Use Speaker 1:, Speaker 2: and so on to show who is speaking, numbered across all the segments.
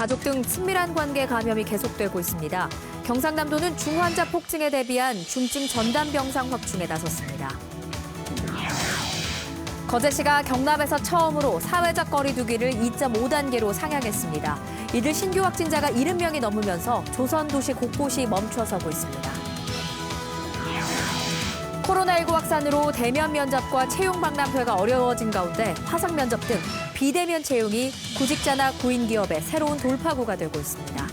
Speaker 1: 가족 등 친밀한 관계 감염이 계속되고 있습니다. 경상남도는 중환자 폭증에 대비한 중증 전담병상 확충에 나섰습니다. 거제시가 경남에서 처음으로 사회적 거리 두기를 2.5단계로 상향했습니다. 이들 신규 확진자가 70명이 넘으면서 조선 도시 곳곳이 멈춰서고 있습니다. 코로나19 확산으로 대면 면접과 채용 박람회가 어려워진 가운데 화상 면접 등 비대면 채용이 구직자나 구인 기업의 새로운 돌파구가 되고 있습니다.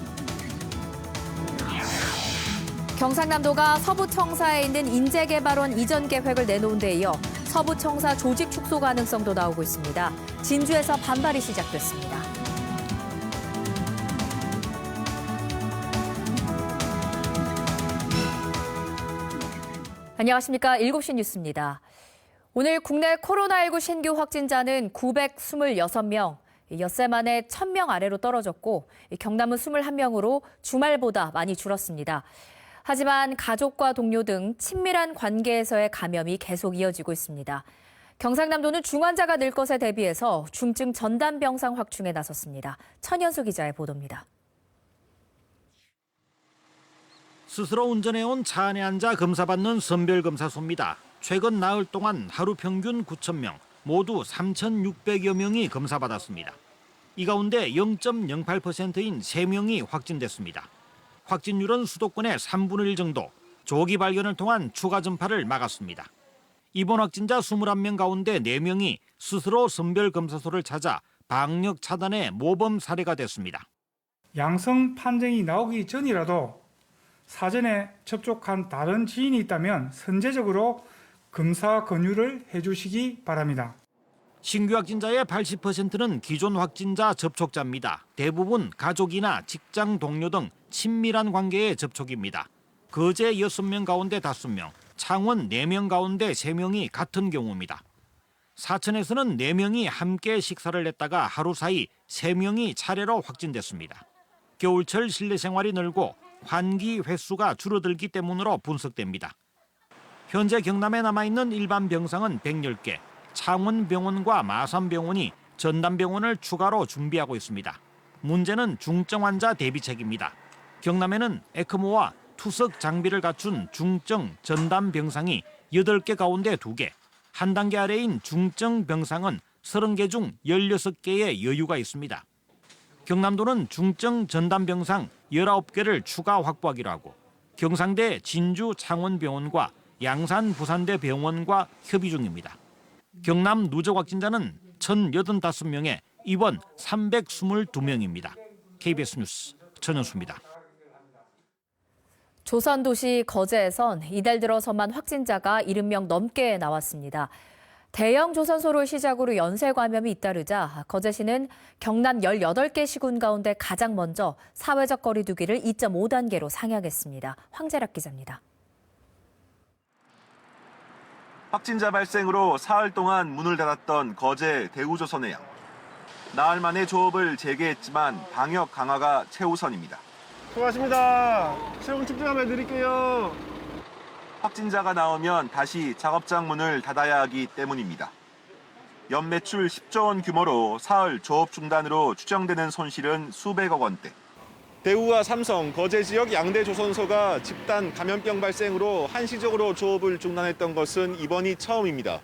Speaker 1: 경상남도가 서부청사에 있는 인재개발원 이전 계획을 내놓은 데 이어 서부청사 조직 축소 가능성도 나오고 있습니다. 진주에서 반발이 시작됐습니다. 안녕하십니까. 7시 뉴스입니다. 오늘 국내 코로나19 신규 확진자는 926명, 엿새 만에 1000명 아래로 떨어졌고 경남은 21명으로 주말보다 많이 줄었습니다. 하지만 가족과 동료 등 친밀한 관계에서의 감염이 계속 이어지고 있습니다. 경상남도는 중환자가 늘 것에 대비해서 중증 전담병상 확충에 나섰습니다. 천연수 기자의 보도입니다.
Speaker 2: 스스로 운전해온 차 안에 앉아 검사받는 선별검사소입니다. 최근 나흘 동안 하루 평균 9,000명, 모두 3,600여 명이 검사받았습니다. 이 가운데 0.08%인 3명이 확진됐습니다. 확진율은 수도권의 3분의 1 정도, 조기 발견을 통한 추가 전파를 막았습니다. 입원 확진자 21명 가운데 4명이 스스로 선별검사소를 찾아 방역 차단의 모범 사례가 됐습니다.
Speaker 3: 양성 판정이 나오기 전이라도 사전에 접촉한 다른 지인이 있다면 선제적으로 검사 권유를 해주시기 바랍니다.
Speaker 2: 신규 확진자의 80%는 기존 확진자 접촉자입니다. 대부분 가족이나 직장 동료 등 친밀한 관계의 접촉입니다. 거제 6명 가운데 5명, 창원 4명 가운데 3명이 같은 경우입니다. 사천에서는 4명이 함께 식사를 했다가 하루 사이 3명이 차례로 확진됐습니다. 겨울철 실내 생활이 늘고 환기 횟수가 줄어들기 때문으로 분석됩니다. 현재 경남에 남아있는 일반 병상은 110개, 창원병원과 마산병원이 전담병원을 추가로 준비하고 있습니다. 문제는 중증 환자 대비책입니다. 경남에는 에크모와 투석 장비를 갖춘 중증 전담병상이 8개 가운데 2개, 한 단계 아래인 중증 병상은 30개 중 16개의 여유가 있습니다. 경남도는 중증 전담병상 19개를 추가 확보하기로 하고 경상대 진주 창원병원과 양산 부산대 병원과 협의 중입니다. 경남 누적 확진자는 1,085명에 입원 322명입니다. KBS 뉴스 전현수입니다.
Speaker 1: 조선도시 거제에선 이달 들어서만 확진자가 70명 넘게 나왔습니다. 대형 조선소를 시작으로 연쇄 감염이 잇따르자 거제시는 경남 18개 시군 가운데 가장 먼저 사회적 거리 두기를 2.5단계로 상향했습니다. 황재락 기자입니다.
Speaker 4: 확진자 발생으로 사흘 동안 문을 닫았던 거제 대우조선해양. 나흘 만에 조업을 재개했지만 방역 강화가 최우선입니다.
Speaker 5: 수고하십니다. 체온 측정하면 드릴게요.
Speaker 4: 확진자가 나오면 다시 작업장 문을 닫아야 하기 때문입니다. 연매출 10조 원 규모로 사흘 조업 중단으로 추정되는 손실은 수백억 원대.
Speaker 5: 대우와 삼성, 거제 지역 양대 조선소가 집단 감염병 발생으로 한시적으로 조업을 중단했던 것은 이번이 처음입니다.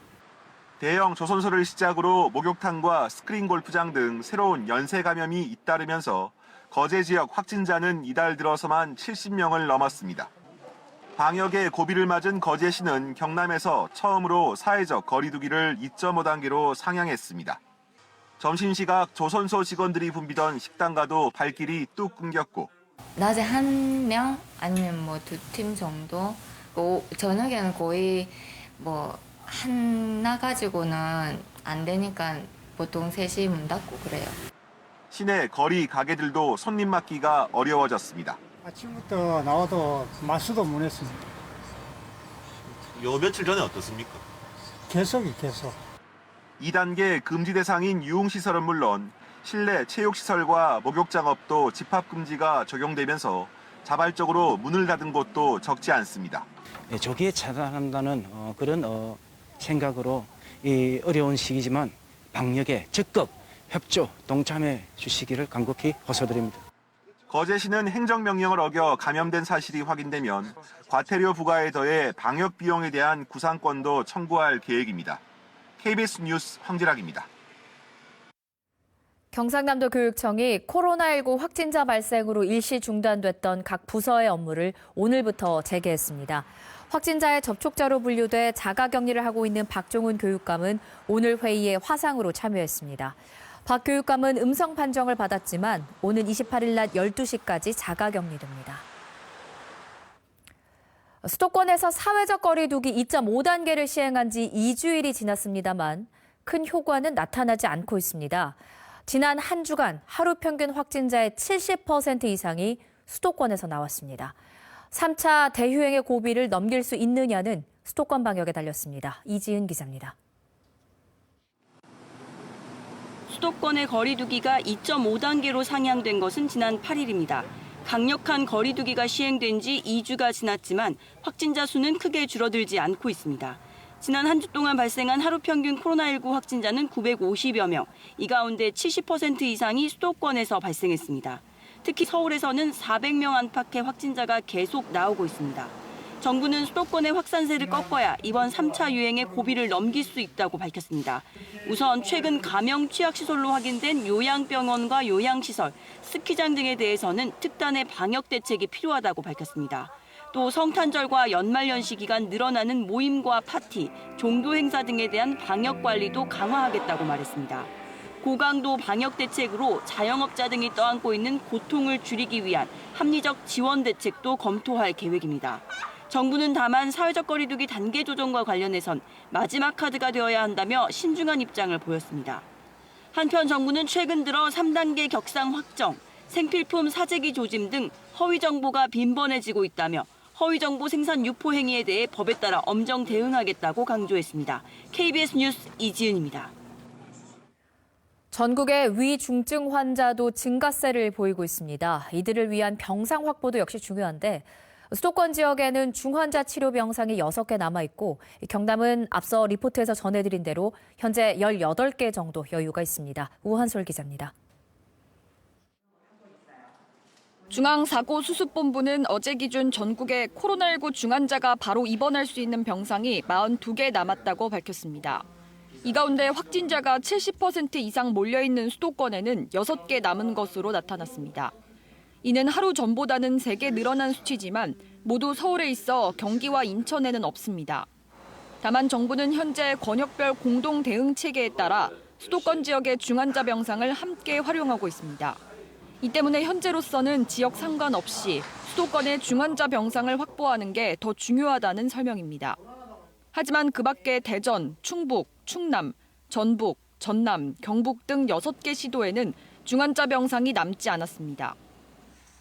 Speaker 4: 대형 조선소를 시작으로 목욕탕과 스크린 골프장 등 새로운 연쇄 감염이 잇따르면서 거제 지역 확진자는 이달 들어서만 70명을 넘었습니다. 방역의 고비를 맞은 거제시는 경남에서 처음으로 사회적 거리 두기를 2.5단계로 상향했습니다. 점심시각 조선소 직원들이 붐비던 식당가도 발길이 뚝 끊겼고
Speaker 6: 낮에 1명 아니면 뭐 2팀 정도, 저녁에는 거의 하나 가지고는 안 되니까 보통 3시 문 닫고 그래요.
Speaker 4: 시내 거리 가게들도 손님 맞기가 어려워졌습니다.
Speaker 3: 아침부터 나와도 말수도 못 했습니다.
Speaker 5: 요 며칠 전에 어떻습니까?
Speaker 3: 계속.
Speaker 4: 2단계 금지 대상인 유흥시설은 물론 실내 체육시설과 목욕장업도 집합금지가 적용되면서 자발적으로 문을 닫은 곳도 적지 않습니다.
Speaker 7: 조기에 차단한다는 그런 생각으로 이 어려운 시기지만 방역에 적극 협조, 동참해 주시기를 간곡히 호소드립니다.
Speaker 4: 거제시는 행정명령을 어겨 감염된 사실이 확인되면 과태료 부과에 더해 방역 비용에 대한 구상권도 청구할 계획입니다. KBS 뉴스 황지락입니다.
Speaker 1: 경상남도 교육청이 코로나19 확진자 발생으로 일시 중단됐던 각 부서의 업무를 오늘부터 재개했습니다. 확진자의 접촉자로 분류돼 자가격리를 하고 있는 박종훈 교육감은 오늘 회의에 화상으로 참여했습니다. 박 교육감은 음성 판정을 받았지만 오는 28일 낮 12시까지 자가격리됩니다. 수도권에서 사회적 거리 두기 2.5단계를 시행한 지 2주일이 지났습니다만 큰 효과는 나타나지 않고 있습니다. 지난 한 주간 하루 평균 확진자의 70% 이상이 수도권에서 나왔습니다. 3차 대유행의 고비를 넘길 수 있느냐는 수도권 방역에 달렸습니다. 이지은 기자입니다.
Speaker 8: 수도권의 거리 두기가 2.5단계로 상향된 것은 지난 8일입니다. 강력한 거리 두기가 시행된 지 2주가 지났지만 확진자 수는 크게 줄어들지 않고 있습니다. 지난 한 주 동안 발생한 하루 평균 코로나19 확진자는 950여 명, 이 가운데 70% 이상이 수도권에서 발생했습니다. 특히 서울에서는 400명 안팎의 확진자가 계속 나오고 있습니다. 정부는 수도권의 확산세를 꺾어야 이번 3차 유행의 고비를 넘길 수 있다고 밝혔습니다. 우선 최근 감염 취약시설로 확인된 요양병원과 요양시설, 스키장 등에 대해서는 특단의 방역 대책이 필요하다고 밝혔습니다. 또 성탄절과 연말연시 기간 늘어나는 모임과 파티, 종교 행사 등에 대한 방역 관리도 강화하겠다고 말했습니다. 고강도 방역 대책으로 자영업자 등이 떠안고 있는 고통을 줄이기 위한 합리적 지원 대책도 검토할 계획입니다. 정부는 다만 사회적 거리 두기 단계 조정과 관련해선 마지막 카드가 되어야 한다며 신중한 입장을 보였습니다. 한편 정부는 최근 들어 3단계 격상 확정, 생필품 사재기 조짐 등 허위 정보가 빈번해지고 있다며 허위 정보 생산 유포 행위에 대해 법에 따라 엄정 대응하겠다고 강조했습니다. KBS 뉴스 이지은입니다.
Speaker 1: 전국의 위중증 환자도 증가세를 보이고 있습니다. 이들을 위한 병상 확보도 역시 중요한데 수도권 지역에는 중환자 치료 병상이 6개 남아있고 경남은 앞서 리포트에서 전해드린 대로 현재 18개 정도 여유가 있습니다. 우한솔 기자입니다.
Speaker 9: 중앙사고수습본부는 어제 기준 전국에 코로나19 중환자가 바로 입원할 수 있는 병상이 42개 남았다고 밝혔습니다. 이 가운데 확진자가 70% 이상 몰려있는 수도권에는 6개 남은 것으로 나타났습니다. 이는 하루 전보다는 3개 늘어난 수치지만 모두 서울에 있어 경기와 인천에는 없습니다. 다만 정부는 현재 권역별 공동 대응 체계에 따라 수도권 지역의 중환자 병상을 함께 활용하고 있습니다. 이 때문에 현재로서는 지역 상관없이 수도권의 중환자 병상을 확보하는 게 더 중요하다는 설명입니다. 하지만 그 밖에 대전, 충북, 충남, 전북, 전남, 경북 등 6개 시도에는 중환자 병상이 남지 않았습니다.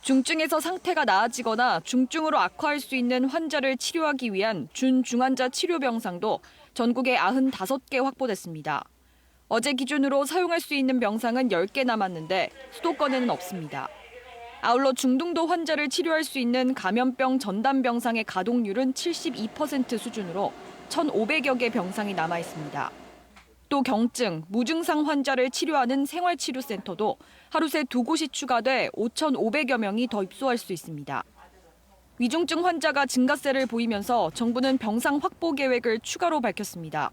Speaker 9: 중증에서 상태가 나아지거나 중증으로 악화할 수 있는 환자를 치료하기 위한 준중환자 치료 병상도 전국에 95개 확보됐습니다. 어제 기준으로 사용할 수 있는 병상은 10개 남았는데 수도권에는 없습니다. 아울러 중등도 환자를 치료할 수 있는 감염병 전담 병상의 가동률은 72% 수준으로 1,500여 개 병상이 남아 있습니다. 또 경증, 무증상 환자를 치료하는 생활치료센터도 하루 새 2곳이 추가돼 5,500여 명이 더 입소할 수 있습니다. 위중증 환자가 증가세를 보이면서 정부는 병상 확보 계획을 추가로 밝혔습니다.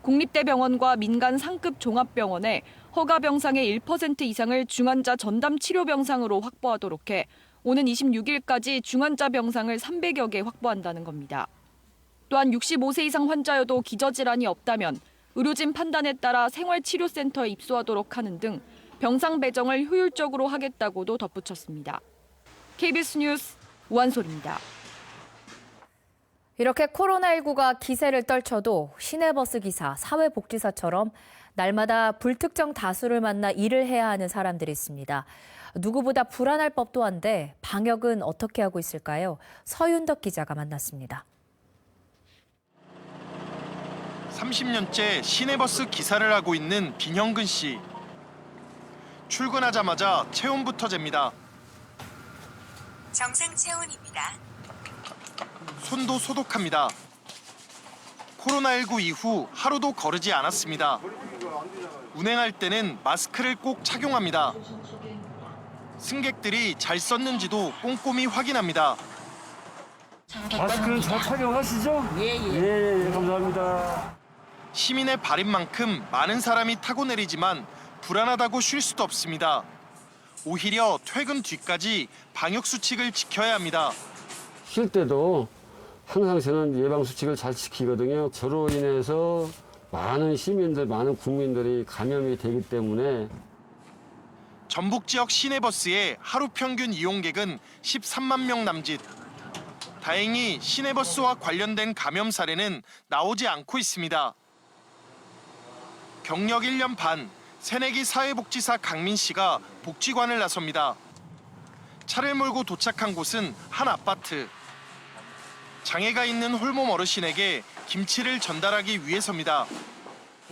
Speaker 9: 국립대병원과 민간 상급 종합병원에 허가 병상의 1% 이상을 중환자 전담 치료 병상으로 확보하도록 해 오는 26일까지 중환자 병상을 300여 개 확보한다는 겁니다. 또한 65세 이상 환자여도 기저질환이 없다면 의료진 판단에 따라 생활치료센터에 입소하도록 하는 등 병상 배정을 효율적으로 하겠다고도 덧붙였습니다. KBS 뉴스 우한솔입니다.
Speaker 1: 이렇게 코로나19가 기세를 떨쳐도 시내버스 기사, 사회복지사처럼 날마다 불특정 다수를 만나 일을 해야 하는 사람들이 있습니다. 누구보다 불안할 법도 한데 방역은 어떻게 하고 있을까요? 서윤덕 기자가 만났습니다.
Speaker 10: 30년째 시내버스 기사를 하고 있는 김형근 씨. 출근하자마자 체온부터 잽니다.
Speaker 11: 정상 체온입니다.
Speaker 10: 손도 소독합니다. 코로나19 이후 하루도 거르지 않았습니다. 운행할 때는 마스크를 꼭 착용합니다. 승객들이 잘 썼는지도 꼼꼼히 확인합니다.
Speaker 3: 마스크는 잘 착용하시죠? 예, 감사합니다.
Speaker 10: 시민의 발인 만큼 많은 사람이 타고 내리지만 불안하다고 쉴 수도 없습니다. 오히려 퇴근 뒤까지 방역 수칙을 지켜야 합니다.
Speaker 11: 쉴 때도 항상 저는 예방 수칙을 잘 지키거든요. 저로 인해서 많은 시민들, 많은 국민들이 감염이 되기 때문에
Speaker 10: 전북 지역 시내버스의 하루 평균 이용객은 13만 명 남짓. 다행히 시내버스와 관련된 감염 사례는 나오지 않고 있습니다. 경력 1년 반, 새내기 사회복지사 강민 씨가 복지관을 나섭니다. 차를 몰고 도착한 곳은 한 아파트. 장애가 있는 홀몸 어르신에게 김치를 전달하기 위해서입니다.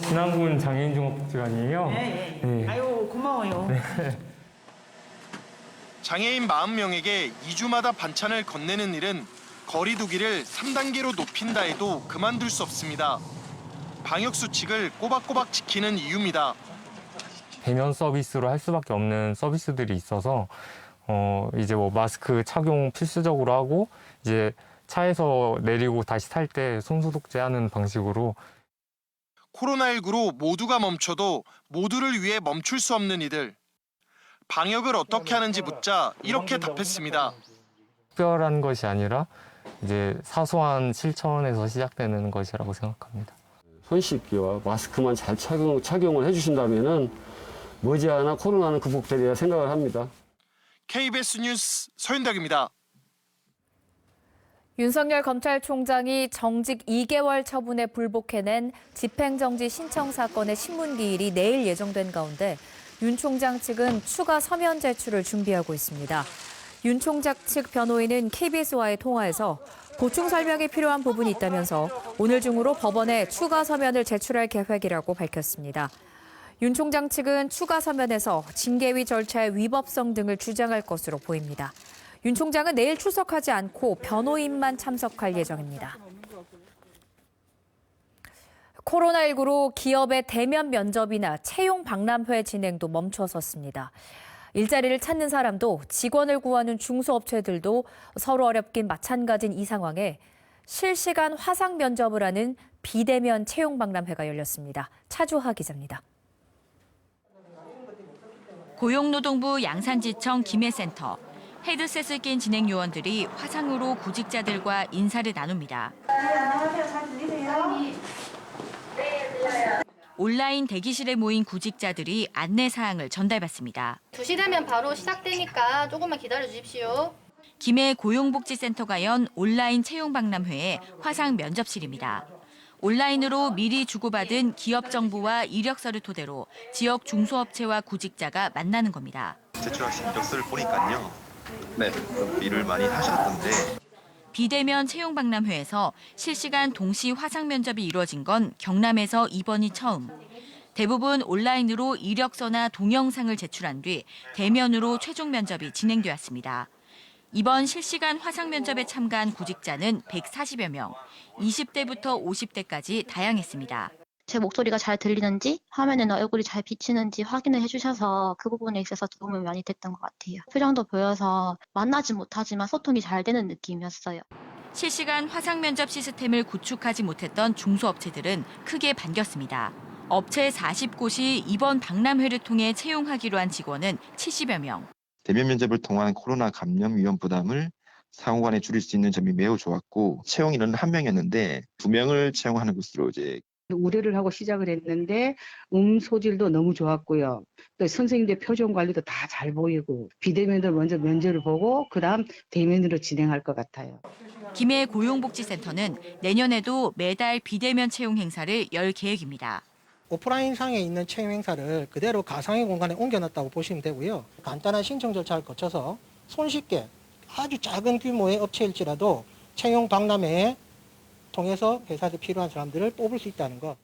Speaker 12: 신안군 장애인종합복지관이에요?
Speaker 13: 네. 아유, 고마워요.
Speaker 10: 장애인 40명에게 2주마다 반찬을 건네는 일은 거리 두기를 3단계로 높인다 해도 그만둘 수 없습니다. 방역 수칙을 꼬박꼬박 지키는 이유입니다.
Speaker 12: 대면 서비스로 할 수밖에 없는 서비스들이 있어서 이제 뭐 마스크 착용 필수적으로 하고 이제 차에서 내리고 다시 탈 때 손소독제하는 방식으로
Speaker 10: 코로나19로 모두가 멈춰도 모두를 위해 멈출 수 없는 이들. 방역을 어떻게 하는지 묻자 이렇게 답했습니다.
Speaker 12: 특별한 것이 아니라 이제 사소한 실천에서 시작되는 것이라고 생각합니다.
Speaker 11: 손 씻기와 마스크만 잘 착용을 해주신다면은 머지않아 코로나는 극복되리라 생각을 합니다.
Speaker 10: KBS 뉴스 서윤덕입니다.
Speaker 1: 윤석열 검찰총장이 정직 2개월 처분에 불복해낸 집행정지 신청 사건의 신문기일이 내일 예정된 가운데 윤 총장 측은 추가 서면 제출을 준비하고 있습니다. 윤 총장 측 변호인은 KBS와의 통화에서 보충 설명이 필요한 부분이 있다면서 오늘 중으로 법원에 추가 서면을 제출할 계획이라고 밝혔습니다. 윤 총장 측은 추가 서면에서 징계위 절차의 위법성 등을 주장할 것으로 보입니다. 윤 총장은 내일 출석하지 않고 변호인만 참석할 예정입니다. 코로나19로 기업의 대면 면접이나 채용 박람회 진행도 멈춰섰습니다. 일자리를 찾는 사람도 직원을 구하는 중소업체들도 서로 어렵긴 마찬가지인 이 상황에 실시간 화상 면접을 하는 비대면 채용 박람회가 열렸습니다. 차주하 기자입니다.
Speaker 14: 고용노동부 양산지청 김해센터. 헤드셋을 낀 진행 요원들이 화상으로 구직자들과 인사를 나눕니다.
Speaker 15: 안녕하세요. 잘 들리세요?
Speaker 14: 온라인 대기실에 모인 구직자들이 안내 사항을 전달받습니다.
Speaker 15: 2시 되면 바로 시작되니까 조금만 기다려 주십시오.
Speaker 14: 김해 고용복지센터가 연 온라인 채용 박람회의 화상 면접실입니다. 온라인으로 미리 주고받은 기업 정보와 이력서를 토대로 지역 중소업체와 구직자가 만나는 겁니다.
Speaker 16: 제출하신 이력서를 보니까요. 네, 일을 많이 하셨던데.
Speaker 14: 비대면 채용 박람회에서 실시간 동시 화상 면접이 이루어진 건 경남에서 이번이 처음. 대부분 온라인으로 이력서나 동영상을 제출한 뒤 대면으로 최종 면접이 진행되었습니다. 이번 실시간 화상 면접에 참가한 구직자는 140여 명, 20대부터 50대까지 다양했습니다.
Speaker 17: 제 목소리가 잘 들리는지, 화면에는 얼굴이 잘 비치는지 확인을 해주셔서 그 부분에 있어서 도움이 많이 됐던 것 같아요. 표정도 보여서 만나지 못하지만 소통이 잘 되는 느낌이었어요.
Speaker 14: 실시간 화상 면접 시스템을 구축하지 못했던 중소업체들은 크게 반겼습니다. 업체 40곳이 이번 박람회를 통해 채용하기로 한 직원은 70여 명.
Speaker 16: 대면 면접을 통한 코로나 감염 위험 부담을 상호간에 줄일 수 있는 점이 매우 좋았고 채용 인원은 1명이었는데 2명을 채용하는 것으로 이제
Speaker 18: 우려를 하고 시작을 했는데 소질도 너무 좋았고요. 또 선생님들 표정 관리도 다 잘 보이고 비대면으로 먼저 면접을 보고 그다음 대면으로 진행할 것 같아요.
Speaker 14: 김해 고용복지센터는 내년에도 매달 비대면 채용 행사를 열 계획입니다.
Speaker 19: 오프라인상에 있는 채용 행사를 그대로 가상의 공간에 옮겨놨다고 보시면 되고요. 간단한 신청 절차를 거쳐서 손쉽게 아주 작은 규모의 업체일지라도 채용 박람회에 통해서 회사에 필요한 사람들을 뽑을 수 있다는 것.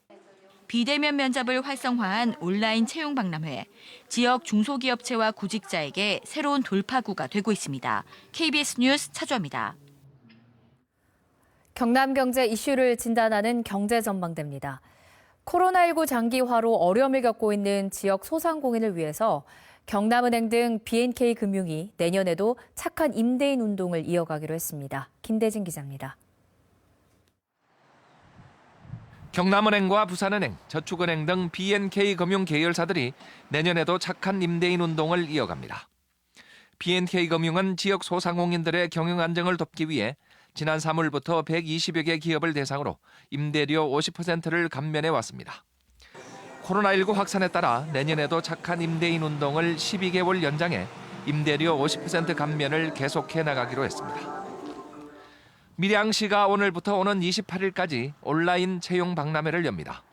Speaker 14: 비대면 면접을 활성화한 온라인 채용 박람회. 지역 중소기업체와 구직자에게 새로운 돌파구가 되고 있습니다. KBS 뉴스 차주아입니다.
Speaker 1: 경남 경제 이슈를 진단하는 경제전망대입니다. 코로나19 장기화로 어려움을 겪고 있는 지역 소상공인을 위해서 경남은행 등 B&K금융이 내년에도 착한 임대인 운동을 이어가기로 했습니다. 김대진 기자입니다.
Speaker 20: 경남은행과 부산은행, 저축은행 등 B&K금융 계열사들이 내년에도 착한 임대인 운동을 이어갑니다. B&K금융은 지역 소상공인들의 경영 안정을 돕기 위해 지난 3월부터 120여 개 기업을 대상으로 임대료 50%를 감면해 왔습니다. 코로나19 확산에 따라 내년에도 착한 임대인 운동을 12개월 연장해 임대료 50% 감면을 계속해 나가기로 했습니다. 밀양시가 오늘부터 오는 28일까지 온라인 채용 박람회를 엽니다.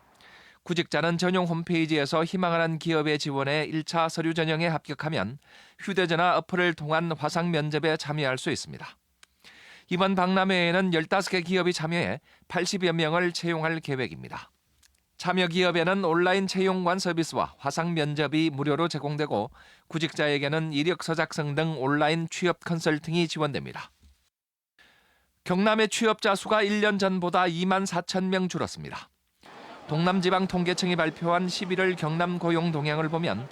Speaker 20: 구직자는 전용 홈페이지에서 희망하는 기업의 지원에 1차 서류 전형에 합격하면 휴대전화 어플을 통한 화상 면접에 참여할 수 있습니다. 이번 박람회에는 15개 기업이 참여해 80여 명을 채용할 계획입니다. 참여 기업에는 온라인 채용관 서비스와 화상 면접이 무료로 제공되고 구직자에게는 이력서 작성 등 온라인 취업 컨설팅이 지원됩니다. 경남의 취업자 수가 1년 전보다 2만 4천 명 줄었습니다. 동남지방통계청이 발표한 11월 경남 고용 동향을 보면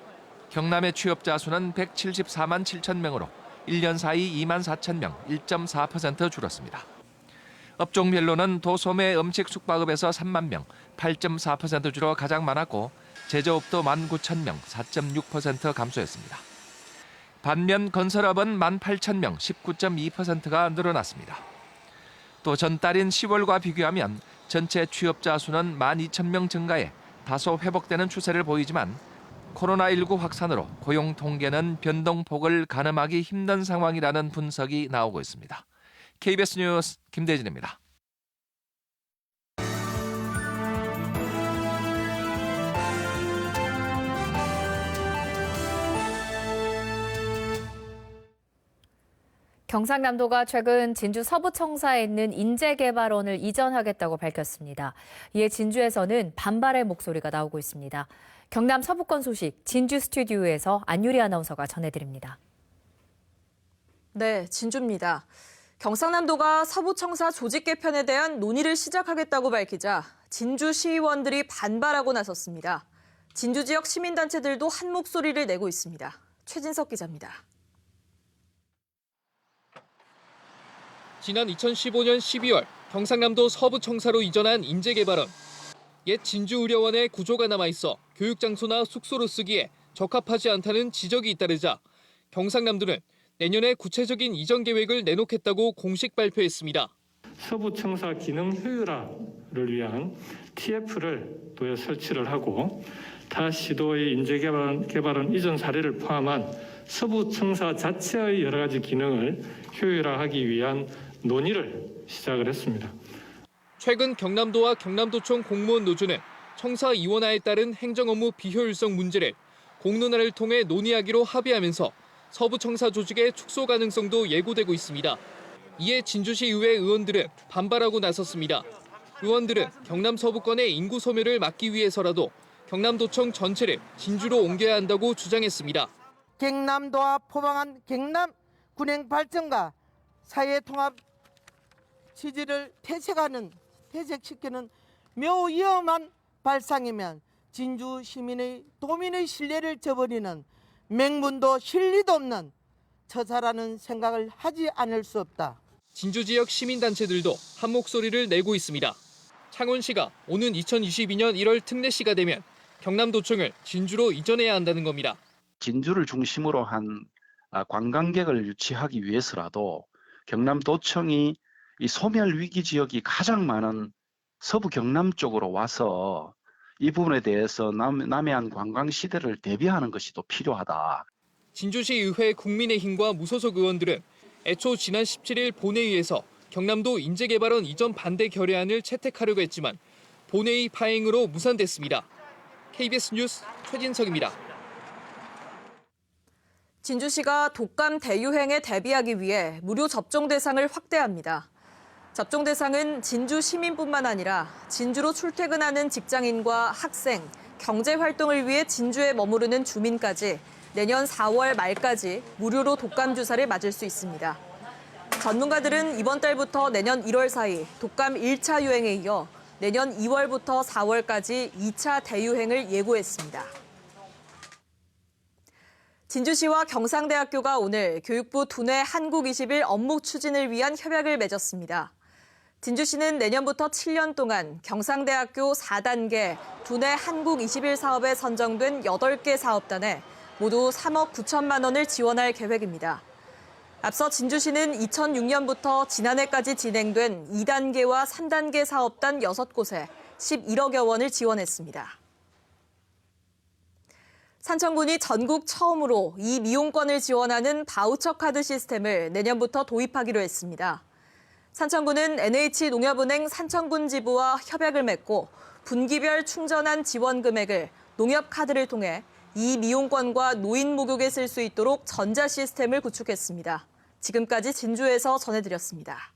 Speaker 20: 경남의 취업자 수는 174만 7천 명으로 1년 사이 2만 4천 명, 1.4% 줄었습니다. 업종별로는 도소매 음식 숙박업에서 3만 명, 8.4% 줄어 가장 많았고 제조업도 1만 9천 명, 4.6% 감소했습니다. 반면 건설업은 1만 8천 명, 19.2%가 늘어났습니다. 또 전달인 10월과 비교하면 전체 취업자 수는 1만 2천 명 증가해 다소 회복되는 추세를 보이지만 코로나19 확산으로 고용 통계는 변동폭을 가늠하기 힘든 상황이라는 분석이 나오고 있습니다. KBS 뉴스 김대진입니다.
Speaker 1: 경상남도가 최근 진주 서부청사에 있는 인재개발원을 이전하겠다고 밝혔습니다. 이에 진주에서는 반발의 목소리가 나오고 있습니다. 경남 서부권 소식 진주 스튜디오에서 안유리 아나운서가 전해드립니다.
Speaker 21: 네, 진주입니다. 경상남도가 서부청사 조직 개편에 대한 논의를 시작하겠다고 밝히자 진주 시의원들이 반발하고 나섰습니다. 진주 지역 시민단체들도 한 목소리를 내고 있습니다. 최진석 기자입니다.
Speaker 22: 지난 2015년 12월 경상남도 서부청사로 이전한 인재개발원. 옛 진주의료원의 구조가 남아있어 교육장소나 숙소로 쓰기에 적합하지 않다는 지적이 잇따르자 경상남도는 내년에 구체적인 이전 계획을 내놓겠다고 공식 발표했습니다.
Speaker 3: 서부청사 기능 효율화를 위한 TF를 도에 설치를 하고 타 시도의 인재개발원 이전 사례를 포함한 서부청사 자체의 여러 가지 기능을 효율화하기 위한 논의를 시작을 했습니다.
Speaker 22: 최근 경남도와 경남도청 공무원 노조는 청사 이원화에 따른 행정업무 비효율성 문제를 공론화를 통해 논의하기로 합의하면서 서부청사 조직의 축소 가능성도 예고되고 있습니다. 이에 진주시 의회 의원들은 반발하고 나섰습니다. 의원들은 경남 서부권의 인구 소멸을 막기 위해서라도 경남도청 전체를 진주로 옮겨야 한다고 주장했습니다.
Speaker 23: 경남도와 포방한 경남 군행 발전과 사회 통합 취지를 퇴색시키는 매우 위험한 발상이면 진주 시민의 도민의 신뢰를 저버리는 맹문도 실리도 없는 처사라는 생각을 하지 않을 수 없다.
Speaker 22: 진주 지역 시민단체들도 한 목소리를 내고 있습니다. 창원시가 오는 2022년 1월 특례시가 되면 경남도청을 진주로 이전해야 한다는 겁니다.
Speaker 7: 진주를 중심으로 한 관광객을 유치하기 위해서라도 경남도청이 이 소멸 위기 지역이 가장 많은 서부 경남 쪽으로 와서 이 부분에 대해서 남해안 관광 시대를 대비하는 것이 또 필요하다.
Speaker 22: 진주시 의회 국민의힘과 무소속 의원들은 애초 지난 17일 본회의에서 경남도 인재개발원 이전 반대 결의안을 채택하려고 했지만 본회의 파행으로 무산됐습니다. KBS 뉴스 최진석입니다.
Speaker 21: 진주시가 독감 대유행에 대비하기 위해 무료 접종 대상을 확대합니다. 접종 대상은 진주 시민뿐만 아니라 진주로 출퇴근하는 직장인과 학생, 경제활동을 위해 진주에 머무르는 주민까지 내년 4월 말까지 무료로 독감 주사를 맞을 수 있습니다. 전문가들은 이번 달부터 내년 1월 사이 독감 1차 유행에 이어 내년 2월부터 4월까지 2차 대유행을 예고했습니다. 진주시와 경상대학교가 오늘 교육부 두뇌 한국21 업무 추진을 위한 협약을 맺었습니다. 진주시는 내년부터 7년 동안 경상대학교 4단계 두뇌 한국21 사업에 선정된 8개 사업단에 모두 3억 9천만 원을 지원할 계획입니다. 앞서 진주시는 2006년부터 지난해까지 진행된 2단계와 3단계 사업단 6곳에 11억여 원을 지원했습니다. 산청군이 전국 처음으로 이 미용권을 지원하는 바우처 카드 시스템을 내년부터 도입하기로 했습니다. 산청군은 NH농협은행 산청군 지부와 협약을 맺고 분기별 충전한 지원 금액을 농협카드를 통해 이 미용권과 노인 목욕에 쓸 수 있도록 전자 시스템을 구축했습니다. 지금까지 진주에서 전해드렸습니다.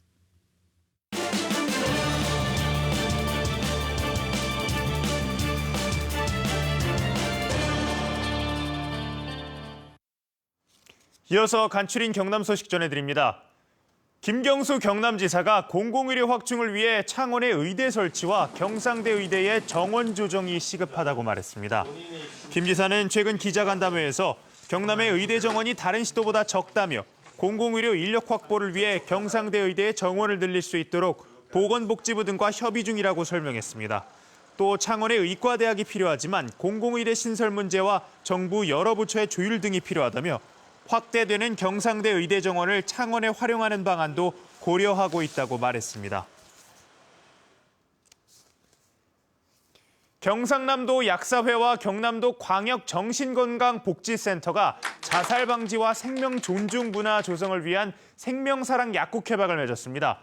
Speaker 2: 이어서 간추린 경남 소식 전해드립니다. 김경수 경남지사가 공공의료 확충을 위해 창원의 의대 설치와 경상대 의대의 정원 조정이 시급하다고 말했습니다. 김 지사는 최근 기자간담회에서 경남의 의대 정원이 다른 시도보다 적다며 공공의료 인력 확보를 위해 경상대 의대의 정원을 늘릴 수 있도록 보건복지부 등과 협의 중이라고 설명했습니다. 또 창원의 의과대학이 필요하지만 공공의대 신설 문제와 정부 여러 부처의 조율 등이 필요하다며 확대되는 경상대 의대 정원을 창원에 활용하는 방안도 고려하고 있다고 말했습니다. 경상남도 약사회와 경남도 광역정신건강복지센터가 자살 방지와 생명 존중 문화 조성을 위한 생명사랑 약국 협약을 맺었습니다.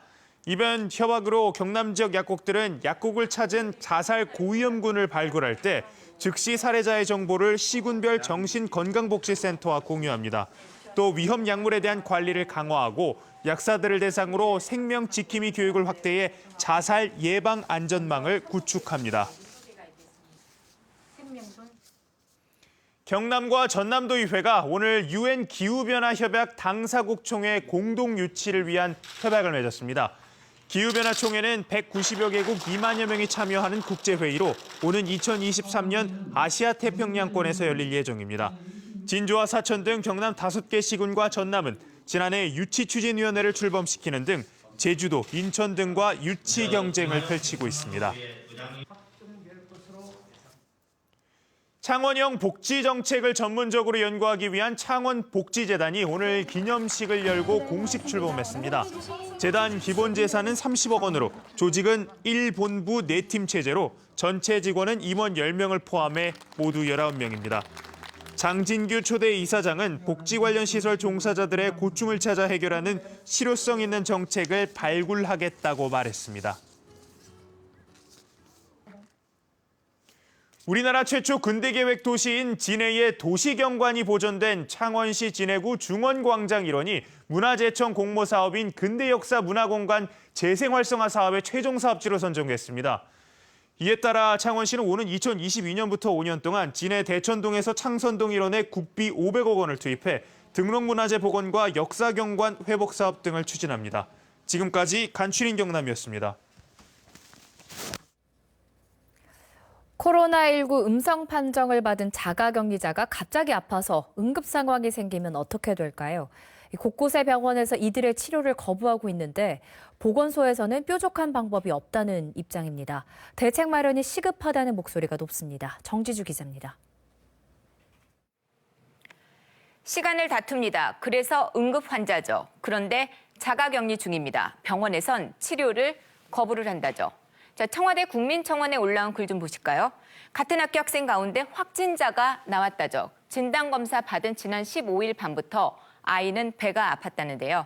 Speaker 2: 이번 협약으로 경남 지역 약국들은 약국을 찾은 자살 고위험군을 발굴할 때 즉시 살해자의 정보를 시군별 정신건강복지센터와 공유합니다. 또 위험 약물에 대한 관리를 강화하고 약사들을 대상으로 생명 지킴이 교육을 확대해 자살 예방 안전망을 구축합니다. 경남과 전남도의회가 오늘 UN 기후변화 협약 당사국 총회 공동 유치를 위한 협약을 맺었습니다. 기후변화 총회는 190여 개국 2만여 명이 참여하는 국제회의로 오는 2023년 아시아 태평양권에서 열릴 예정입니다. 진주와 사천 등 경남 5개 시군과 전남은 지난해 유치추진위원회를 출범시키는 등 제주도, 인천 등과 유치 경쟁을 펼치고 있습니다. 창원형 복지 정책을 전문적으로 연구하기 위한 창원복지재단이 오늘 기념식을 열고 공식 출범했습니다. 재단 기본 재산은 30억 원으로 조직은 1본부 4팀 체제로 전체 직원은 임원 10명을 포함해 모두 19명입니다. 장진규 초대 이사장은 복지 관련 시설 종사자들의 고충을 찾아 해결하는 실효성 있는 정책을 발굴하겠다고 말했습니다. 우리나라 최초 근대계획 도시인 진해의 도시경관이 보존된 창원시 진해구 중원광장 일원이 문화재청 공모 사업인 근대역사 문화공간 재생활성화 사업의 최종 사업지로 선정됐습니다. 이에 따라 창원시는 오는 2022년부터 5년 동안 진해 대천동에서 창선동 일원에 국비 500억 원을 투입해 등록문화재 복원과 역사경관 회복 사업 등을 추진합니다. 지금까지 간추린 경남이었습니다.
Speaker 1: 코로나19 음성 판정을 받은 자가격리자가 갑자기 아파서 응급 상황이 생기면 어떻게 될까요? 곳곳의 병원에서 이들의 치료를 거부하고 있는데 보건소에서는 뾰족한 방법이 없다는 입장입니다. 대책 마련이 시급하다는 목소리가 높습니다. 정지주 기자입니다.
Speaker 5: 시간을 다툽니다. 그래서 응급 환자죠. 그런데 자가격리 중입니다. 병원에선 치료를 거부를 한다죠. 자, 청와대 국민청원에 올라온 글 좀 보실까요? 같은 학교 학생 가운데 확진자가 나왔다죠. 진단검사 받은 지난 15일 밤부터 아이는 배가 아팠다는데요.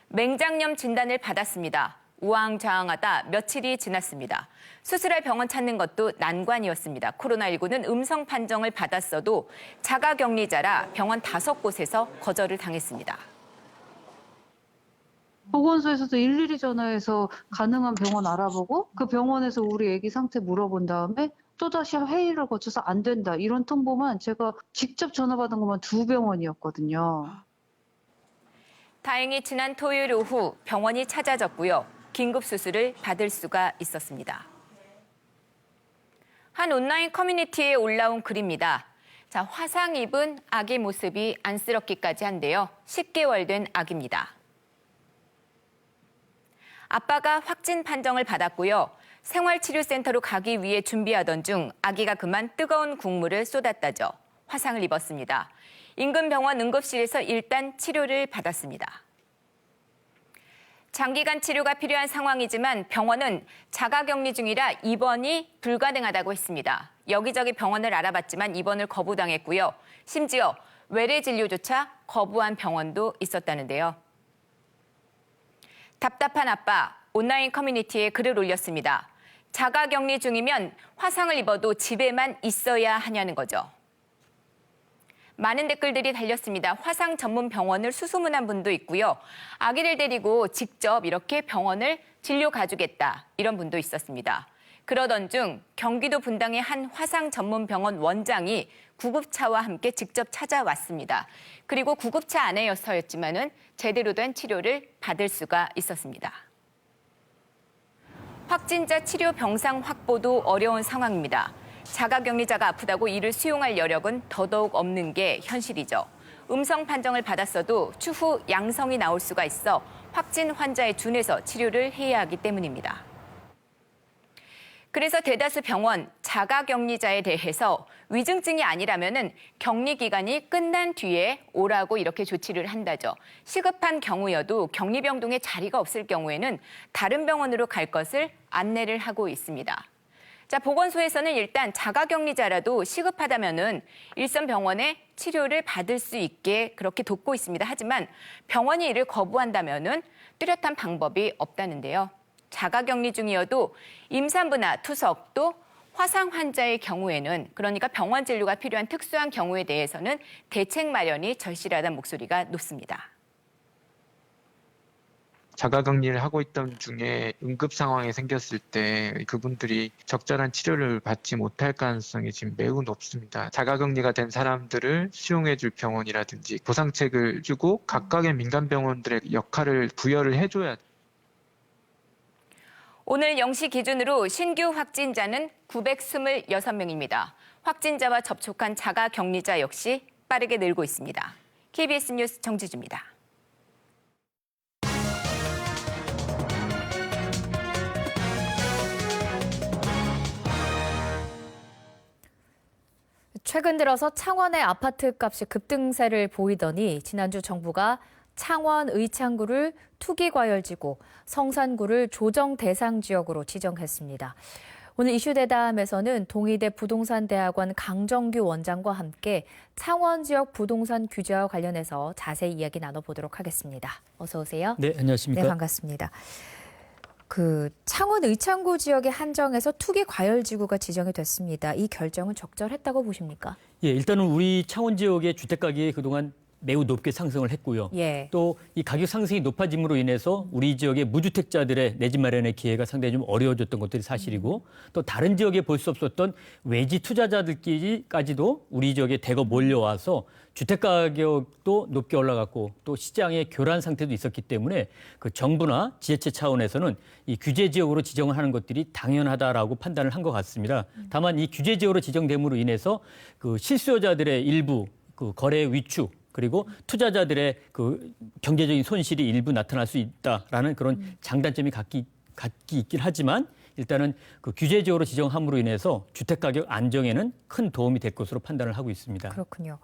Speaker 5: 맹장염 진단을 받았습니다. 우왕좌왕하다 며칠이 지났습니다. 수술할 병원 찾는 것도 난관이었습니다. 코로나19는 음성 판정을 받았어도 자가격리자라 병원 5곳에서 거절을 당했습니다.
Speaker 6: 보건소에서도 일일이 전화해서 가능한 병원 알아보고 그 병원에서 우리 애기 상태 물어본 다음에 또다시 회의를 거쳐서 안 된다. 이런 통보만 제가 직접 전화받은 것만 2병원이었거든요.
Speaker 5: 다행히 지난 토요일 오후 병원이 찾아졌고요. 긴급 수술을 받을 수가 있었습니다. 한 온라인 커뮤니티에 올라온 글입니다. 자, 화상 입은 아기 모습이 안쓰럽기까지 한데요. 10개월 된 아기입니다. 아빠가 확진 판정을 받았고요. 생활치료센터로 가기 위해 준비하던 중 아기가 그만 뜨거운 국물을 쏟았다죠. 화상을 입었습니다. 인근 병원 응급실에서 일단 치료를 받았습니다. 장기간 치료가 필요한 상황이지만 병원은 자가격리 중이라 입원이 불가능하다고 했습니다. 여기저기 병원을 알아봤지만 입원을 거부당했고요. 심지어 외래 진료조차 거부한 병원도 있었다는데요. 답답한 아빠, 온라인 커뮤니티에 글을 올렸습니다. 자가격리 중이면 화상을 입어도 집에만 있어야 하냐는 거죠. 많은 댓글들이 달렸습니다. 화상 전문 병원을 수소문한 분도 있고요. 아기를 데리고 직접 이렇게 병원을 진료 가주겠다 이런 분도 있었습니다. 그러던 중 경기도 분당의 한 화상 전문 병원 원장이 구급차와 함께 직접 찾아왔습니다. 그리고 구급차 안에서였지만은 제대로 된 치료를 받을 수가 있었습니다. 확진자 치료 병상 확보도 어려운 상황입니다. 자가격리자가 아프다고 이를 수용할 여력은 더더욱 없는 게 현실이죠. 음성 판정을 받았어도 추후 양성이 나올 수가 있어 확진 환자에 준해서 치료를 해야 하기 때문입니다. 그래서 대다수 병원 자가격리자에 대해서 위중증이 아니라면은 격리 기간이 끝난 뒤에 오라고 이렇게 조치를 한다죠. 시급한 경우여도 격리병동에 자리가 없을 경우에는 다른 병원으로 갈 것을 안내를 하고 있습니다. 자, 보건소에서는 일단 자가격리자라도 시급하다면은 일선 병원에 치료를 받을 수 있게 그렇게 돕고 있습니다. 하지만 병원이 이를 거부한다면은 뚜렷한 방법이 없다는데요. 자가격리 중이어도 임산부나 투석 또 화상 환자의 경우에는 그러니까 병원 진료가 필요한 특수한 경우에 대해서는 대책 마련이 절실하다는 목소리가 높습니다.
Speaker 4: 자가격리를 하고 있던 중에 응급 상황이 생겼을 때 그분들이 적절한 치료를 받지 못할 가능성이 지금 매우 높습니다. 자가격리가 된 사람들을 수용해줄 병원이라든지 보상책을 주고 각각의 민간병원들의 역할을 부여를 해줘야 돼요.
Speaker 5: 오늘 0시 기준으로 신규 확진자는 926명입니다. 확진자와 접촉한 자가격리자 역시 빠르게 늘고 있습니다. KBS 뉴스 정지주입니다.
Speaker 1: 최근 들어서 창원의 아파트 값이 급등세를 보이더니 지난주 정부가 창원 의창구를 투기과열지구, 성산구를 조정 대상 지역으로 지정했습니다. 오늘 이슈대담에서는 동의대 부동산대학원 강정규 원장과 함께 창원 지역 부동산 규제와 관련해서 자세히 이야기 나눠보도록 하겠습니다. 어서 오세요.
Speaker 8: 네, 안녕하십니까?
Speaker 1: 네, 반갑습니다. 창원 의창구 지역에 한정해서 투기과열지구가 지정이 됐습니다. 이 결정은 적절했다고 보십니까?
Speaker 8: 예, 일단은 우리 창원 지역의 주택 가격이 그동안 매우 높게 상승을 했고요.
Speaker 1: 예.
Speaker 8: 또 이 가격 상승이 높아짐으로 인해서 우리 지역의 무주택자들의 내 집 마련의 기회가 상당히 좀 어려워졌던 것들이 사실이고 또 다른 지역에 볼 수 없었던 외지 투자자들끼리까지도 우리 지역에 대거 몰려와서 주택 가격도 높게 올라갔고 또 시장의 교란 상태도 있었기 때문에 그 정부나 지자체 차원에서는 이 규제 지역으로 지정을 하는 것들이 당연하다라고 판단을 한 것 같습니다. 다만 이 규제 지역으로 지정됨으로 인해서 그 실수요자들의 일부 그 거래 위축 그리고 투자자들의 그 경제적인 손실이 일부 나타날 수 있다라는 그런 장단점이 갖기 있긴 하지만 일단은 그 규제 지역으로 지정함으로 인해서 주택 가격 안정에는 큰 도움이 될 것으로 판단을 하고 있습니다.
Speaker 1: 그렇군요.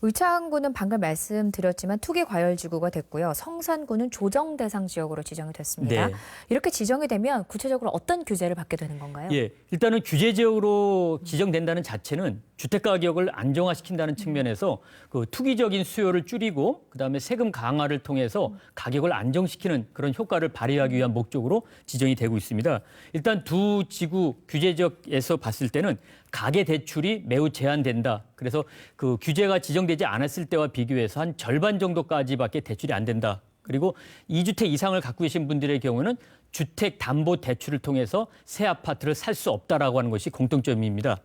Speaker 1: 의창구는 방금 말씀드렸지만 투기과열지구가 됐고요. 성산구는 조정 대상 지역으로 지정이 됐습니다.
Speaker 8: 네.
Speaker 1: 이렇게 지정이 되면 구체적으로 어떤 규제를 받게 되는 건가요?
Speaker 8: 예, 일단은 규제 지역으로 지정된다는 자체는 주택 가격을 안정화시킨다는 측면에서 그 투기적인 수요를 줄이고 그다음에 세금 강화를 통해서 가격을 안정시키는 그런 효과를 발휘하기 위한 목적으로 지정이 되고 있습니다. 일단 두 지구 규제 지역에서 봤을 때는 가계 대출이 매우 제한된다. 그래서 그 규제가 지정되지 않았을 때와 비교해서 한 절반 정도까지밖에 대출이 안 된다. 그리고 2주택 이상을 갖고 계신 분들의 경우는 주택담보대출을 통해서 새 아파트를 살 수 없다라고 하는 것이 공통점입니다.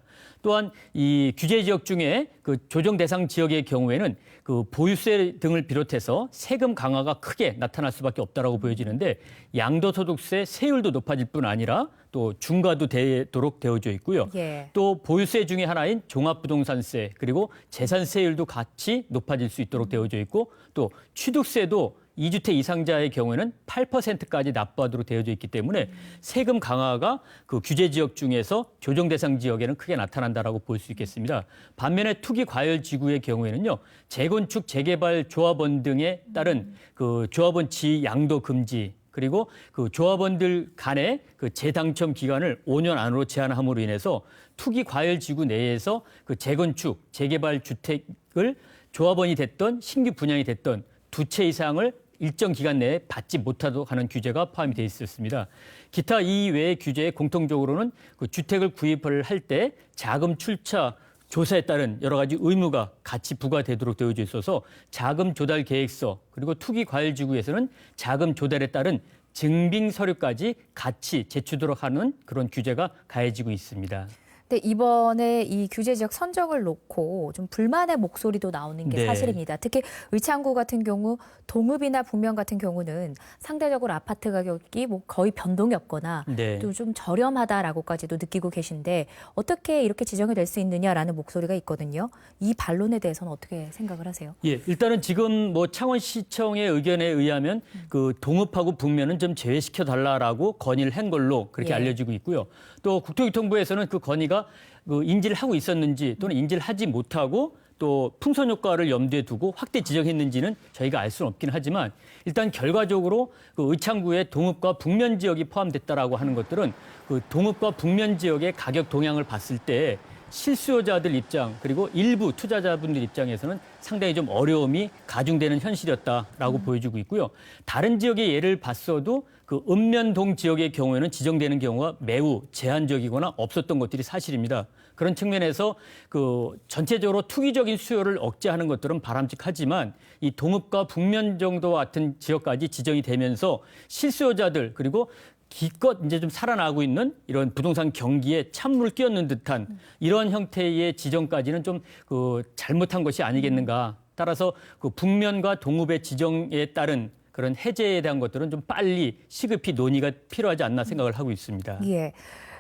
Speaker 8: 또한 이 규제 지역 중에 그 조정 대상 지역의 경우에는 그 보유세 등을 비롯해서 세금 강화가 크게 나타날 수밖에 없다라고 보여지는데 양도소득세 세율도 높아질 뿐 아니라 또 중과도 되도록 되어져 있고요.
Speaker 1: 예.
Speaker 8: 또 보유세 중에 하나인 종합부동산세 그리고 재산세율도 같이 높아질 수 있도록 되어져 있고 또 취득세도 2주택 이상자의 경우에는 8%까지 납부하도록 되어져 있기 때문에 세금 강화가 그 규제 지역 중에서 조정 대상 지역에는 크게 나타난다라고 볼 수 있겠습니다. 반면에 투기 과열 지구의 경우에는요. 재건축, 재개발 조합원 등에 따른 그 조합원 지위 양도 금지 그리고 그 조합원들 간의 그 재당첨 기간을 5년 안으로 제한함으로 인해서 투기 과열 지구 내에서 그 재건축, 재개발 주택을 조합원이 됐던 신규 분양이 됐던 두 채 이상을 일정 기간 내에 받지 못하도록 하는 규제가 포함이 되어 있었습니다. 기타 이외의 규제에 공통적으로는 그 주택을 구입을 할 때 자금 출처 조사에 따른 여러 가지 의무가 같이 부과되도록 되어져 있어서 자금 조달 계획서 그리고 투기 과열 지구에서는 자금 조달에 따른 증빙 서류까지 같이 제출하도록 하는 그런 규제가 가해지고 있습니다.
Speaker 1: 근데 이번에 이 규제 지역 선정을 놓고 좀 불만의 목소리도 나오는 게
Speaker 8: 네.
Speaker 1: 사실입니다. 특히 의창구 같은 경우 동읍이나 북면 같은 경우는 상대적으로 아파트 가격이 뭐 거의 변동이 없거나
Speaker 8: 네.
Speaker 1: 또 좀 저렴하다라고까지도 느끼고 계신데 어떻게 이렇게 지정이 될 수 있느냐라는 목소리가 있거든요. 이 반론에 대해서는 어떻게 생각을 하세요?
Speaker 8: 예, 일단은 지금 뭐 창원시청의 의견에 의하면 그 동읍하고 북면은 좀 제외시켜 달라라고 건의를 한 걸로 그렇게
Speaker 1: 예.
Speaker 8: 알려지고 있고요. 또 국토교통부에서는 그 건의가 그 인지를 하고 있었는지 또는 인지를 하지 못하고 또 풍선 효과를 염두에 두고 확대 지정했는지는 저희가 알 수는 없긴 하지만 일단 결과적으로 그 의창구의 동읍과 북면 지역이 포함됐다라고 하는 것들은 그 동읍과 북면 지역의 가격 동향을 봤을 때 실수요자들 입장 그리고 일부 투자자분들 입장에서는 상당히 좀 어려움이 가중되는 현실이었다라고 보여지고 있고요. 다른 지역의 예를 봤어도 그 읍면동 지역의 경우에는 지정되는 경우가 매우 제한적이거나 없었던 것들이 사실입니다. 그런 측면에서 그 전체적으로 투기적인 수요를 억제하는 것들은 바람직하지만 이 동읍과 북면 정도와 같은 지역까지 지정이 되면서 실수요자들 그리고 기껏 이제 좀 살아나고 있는 이런 부동산 경기에 찬물을 끼얹는 듯한 이런 형태의 지정까지는 좀 그 잘못한 것이 아니겠는가. 따라서 그 북면과 동읍의 지정에 따른 그런 해제에 대한 것들은 좀 빨리 시급히 논의가 필요하지 않나 생각을 하고 있습니다.
Speaker 1: 예.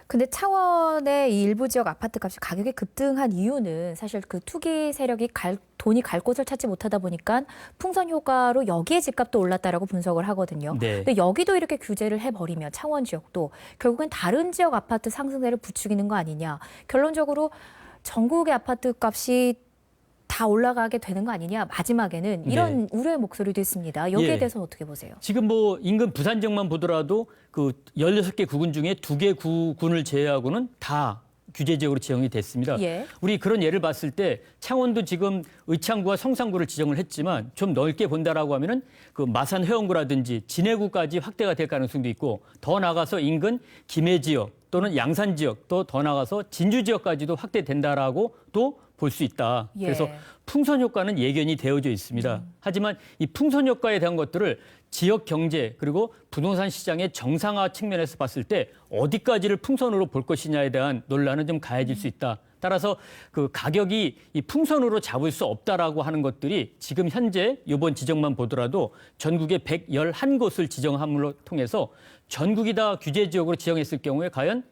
Speaker 1: 근데 창원의 이 일부 지역 아파트 값이 가격이 급등한 이유는 사실 그 투기 세력이 돈이 갈 곳을 찾지 못하다 보니까 풍선 효과로 여기에 집값도 올랐다라고 분석을 하거든요.
Speaker 8: 네.
Speaker 1: 근데 여기도 이렇게 규제를 해버리면 창원 지역도 결국엔 다른 지역 아파트 상승세를 부추기는 거 아니냐. 결론적으로 전국의 아파트 값이 다 올라가게 되는 거 아니냐. 마지막에는 이런 우려의 목소리도 있습니다. 여기에
Speaker 8: 예.
Speaker 1: 대해서는 어떻게 보세요?
Speaker 8: 지금 뭐 인근 부산 지역만 보더라도 그 16개 구군 중에 2개 구군을 제외하고는 다 규제 지역으로 지정이 됐습니다.
Speaker 1: 예.
Speaker 8: 우리 그런 예를 봤을 때 창원도 지금 의창구와 성산구를 지정을 했지만 좀 넓게 본다라고 하면은 그 마산 회원구라든지 진해구까지 확대가 될 가능성도 있고 더 나가서 인근 김해 지역 또는 양산 지역 또 더 나가서 진주 지역까지도 확대된다라고 또 볼 수 있다.
Speaker 1: 예.
Speaker 8: 그래서 풍선 효과는 예견이 되어져 있습니다. 하지만 이 풍선 효과에 대한 것들을 지역 경제 그리고 부동산 시장의 정상화 측면에서 봤을 때 어디까지를 풍선으로 볼 것이냐에 대한 논란은 좀 가해질 수 있다. 따라서 그 가격이 이 풍선으로 잡을 수 없다라고 하는 것들이 지금 현재 이번 지정만 보더라도 전국에 111곳을 지정함으로 통해서 전국이 다 규제 지역으로 지정했을 경우에 과연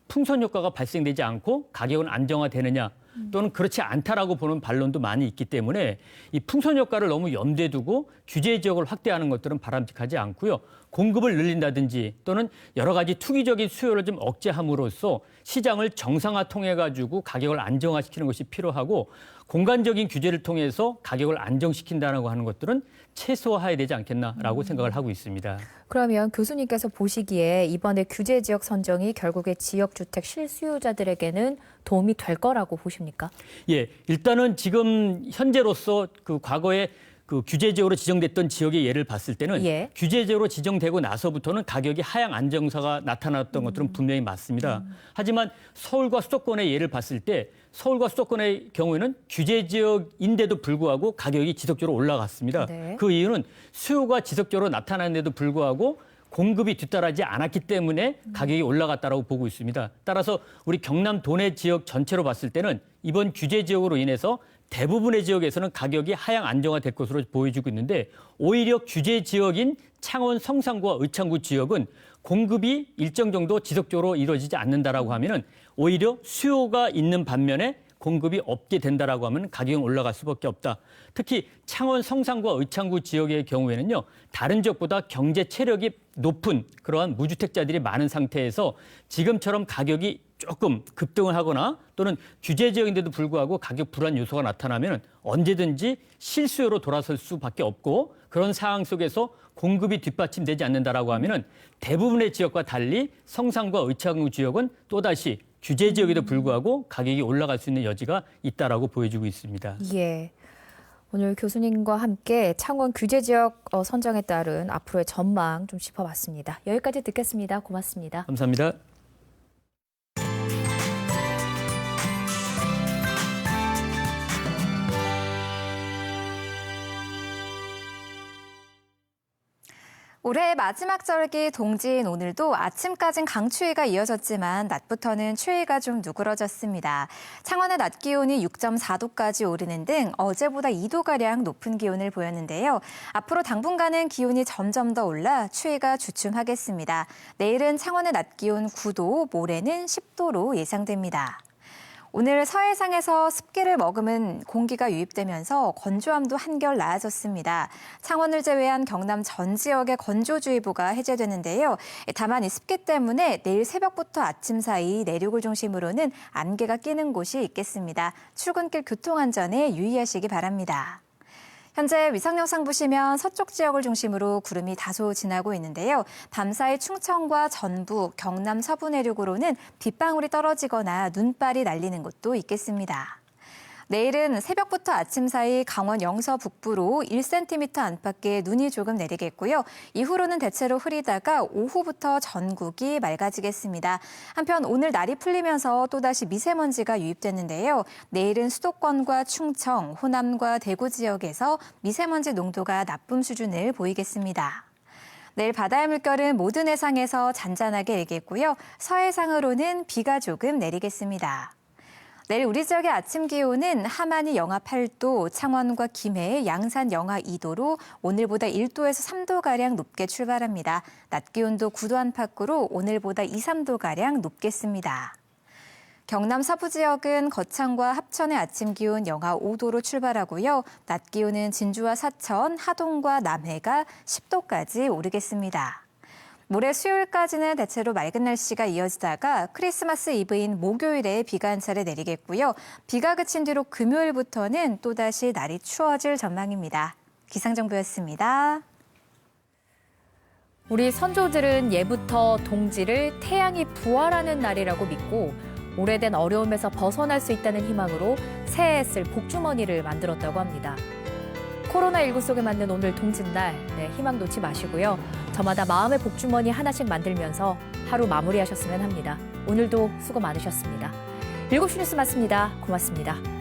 Speaker 8: 풍선 효과가 발생되지 않고 가격은 안정화되느냐 또는 그렇지 않다라고 보는 반론도 많이 있기 때문에 이 풍선 효과를 너무 염두에 두고 규제 지역을 확대하는 것들은 바람직하지 않고요. 공급을 늘린다든지 또는 여러 가지 투기적인 수요를 좀 억제함으로써 시장을 정상화 통해 가지고 가격을 안정화시키는 것이 필요하고 공간적인 규제를 통해서 가격을 안정시킨다고 하는 것들은 최소화해야 되지 않겠나라고 생각을 하고 있습니다.
Speaker 1: 그러면 교수님께서 보시기에 이번에 규제 지역 선정이 결국에 지역주택 실수요자들에게는 도움이 될 거라고 보십니까?
Speaker 8: 예, 일단은 지금 현재로서 그 과거에 그 규제 지역으로 지정됐던 지역의 예를 봤을 때는
Speaker 1: 예.
Speaker 8: 규제 지역으로 지정되고 나서부터는 가격이 하향 안정사가 나타났던 것들은 분명히 맞습니다. 하지만 서울과 수도권의 예를 봤을 때 서울과 수도권의 경우에는 규제 지역인데도 불구하고 가격이 지속적으로 올라갔습니다.
Speaker 1: 네.
Speaker 8: 그 이유는 수요가 지속적으로 나타나는데도 불구하고 공급이 뒤따르지 않았기 때문에 가격이 올라갔다라고 보고 있습니다. 따라서 우리 경남 도내 지역 전체로 봤을 때는 이번 규제 지역으로 인해서 대부분의 지역에서는 가격이 하향 안정화될 것으로 보여지고 있는데 오히려 규제 지역인 창원 성산구와 의창구 지역은 공급이 일정 정도 지속적으로 이루어지지 않는다라고 하면은 오히려 수요가 있는 반면에 공급이 없게 된다라고 하면 가격이 올라갈 수밖에 없다. 특히 창원 성산구와 의창구 지역의 경우에는요. 다른 지역보다 경제 체력이 높은 그러한 무주택자들이 많은 상태에서 지금처럼 가격이 조금 급등을 하거나 또는 규제 지역인데도 불구하고 가격 불안 요소가 나타나면 언제든지 실수요로 돌아설 수밖에 없고 그런 상황 속에서 공급이 뒷받침되지 않는다라고 하면은 대부분의 지역과 달리 성산구와 의창구 지역은 또다시 규제 지역에도 불구하고 가격이 올라갈 수 있는 여지가 있다라고 보여지고 있습니다.
Speaker 1: 예. 오늘 교수님과 함께 창원 규제 지역 선정에 따른 앞으로의 전망 좀 짚어봤습니다. 여기까지 듣겠습니다. 고맙습니다.
Speaker 8: 감사합니다.
Speaker 9: 올해의 마지막 절기 동지인 오늘도 아침까진 강추위가 이어졌지만 낮부터는 추위가 좀 누그러졌습니다. 창원의 낮 기온이 6.4도까지 오르는 등 어제보다 2도가량 높은 기온을 보였는데요. 앞으로 당분간은 기온이 점점 더 올라 추위가 주춤하겠습니다. 내일은 창원의 낮 기온 9도, 모레는 10도로 예상됩니다. 오늘 서해상에서 습기를 머금은 공기가 유입되면서 건조함도 한결 나아졌습니다. 창원을 제외한 경남 전 지역에 건조주의보가 해제되는데요. 다만 이 습기 때문에 내일 새벽부터 아침 사이 내륙을 중심으로는 안개가 끼는 곳이 있겠습니다. 출근길 교통안전에 유의하시기 바랍니다. 현재 위성 영상 보시면 서쪽 지역을 중심으로 구름이 다소 지나고 있는데요. 밤사이 충청과 전북, 경남 서부 내륙으로는 빗방울이 떨어지거나 눈발이 날리는 곳도 있겠습니다. 내일은 새벽부터 아침 사이 강원 영서 북부로 1cm 안팎의 눈이 조금 내리겠고요. 이후로는 대체로 흐리다가 오후부터 전국이 맑아지겠습니다. 한편 오늘 날이 풀리면서 또다시 미세먼지가 유입됐는데요. 내일은 수도권과 충청, 호남과 대구 지역에서 미세먼지 농도가 나쁨 수준을 보이겠습니다. 내일 바다의 물결은 모든 해상에서 잔잔하게 일겠고요. 서해상으로는 비가 조금 내리겠습니다. 내일 우리 지역의 아침 기온은 함안이 영하 8도, 창원과 김해, 양산 영하 2도로 오늘보다 1도에서 3도가량 높게 출발합니다. 낮 기온도 9도 안팎으로 오늘보다 2, 3도가량 높겠습니다. 경남 서부 지역은 거창과 합천의 아침 기온 영하 5도로 출발하고요. 낮 기온은 진주와 사천, 하동과 남해가 10도까지 오르겠습니다. 모레 수요일까지는 대체로 맑은 날씨가 이어지다가 크리스마스 이브인 목요일에 비가 한 차례 내리겠고요. 비가 그친 뒤로 금요일부터는 또다시 날이 추워질 전망입니다. 기상정보였습니다.
Speaker 1: 우리 선조들은 예부터 동지를 태양이 부활하는 날이라고 믿고 오래된 어려움에서 벗어날 수 있다는 희망으로 새해에 쓸 복주머니를 만들었다고 합니다. 코로나19 속에 맞는 오늘 동짓날, 희망 놓지 마시고요. 저마다 마음의 복주머니 하나씩 만들면서 하루 마무리하셨으면 합니다. 오늘도 수고 많으셨습니다. 7시 뉴스 마칩니다. 고맙습니다.